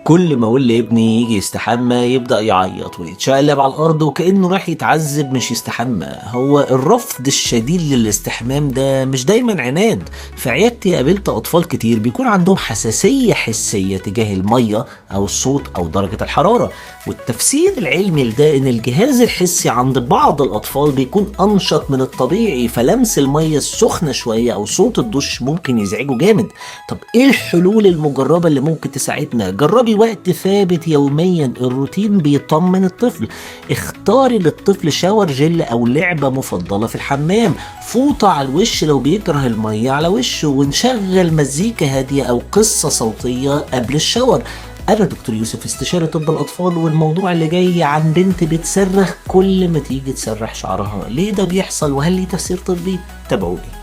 كل ما اقول لابني يجي يستحمى يبدأ يعيط ويتشقلب على الارض وكأنه راح يتعذب مش يستحمى. هو الرفض الشديد للاستحمام ده مش دايما عناد. في عيادتي قابلت اطفال كتير بيكون عندهم حساسية حسية تجاه المية او الصوت او درجة الحرارة، والتفسير العلمي لده ان الجهاز الحسي عند بعض الاطفال بيكون انشط من الطبيعي، فلمس المية السخنة شوية او صوت الدش ممكن يزعجه جامد. طب ايه الحلول المجربة اللي ممكن تساعدنا؟ جربي وقت ثابت يوميا، الروتين بيطمن الطفل. اختاري للطفل شاور جل او لعبة مفضلة في الحمام، فوطة على الوش لو بيكره المية على وشه، ونشغل مزيكا هادية او قصة صوتية قبل الشاور. انا دكتور يوسف، استشاري طب الاطفال، والموضوع اللي جاي عن بنت بتصرخ كل ما تيجي تسرح شعرها. ليه ده بيحصل وهل ليه تفسير طبي؟ تابعوني.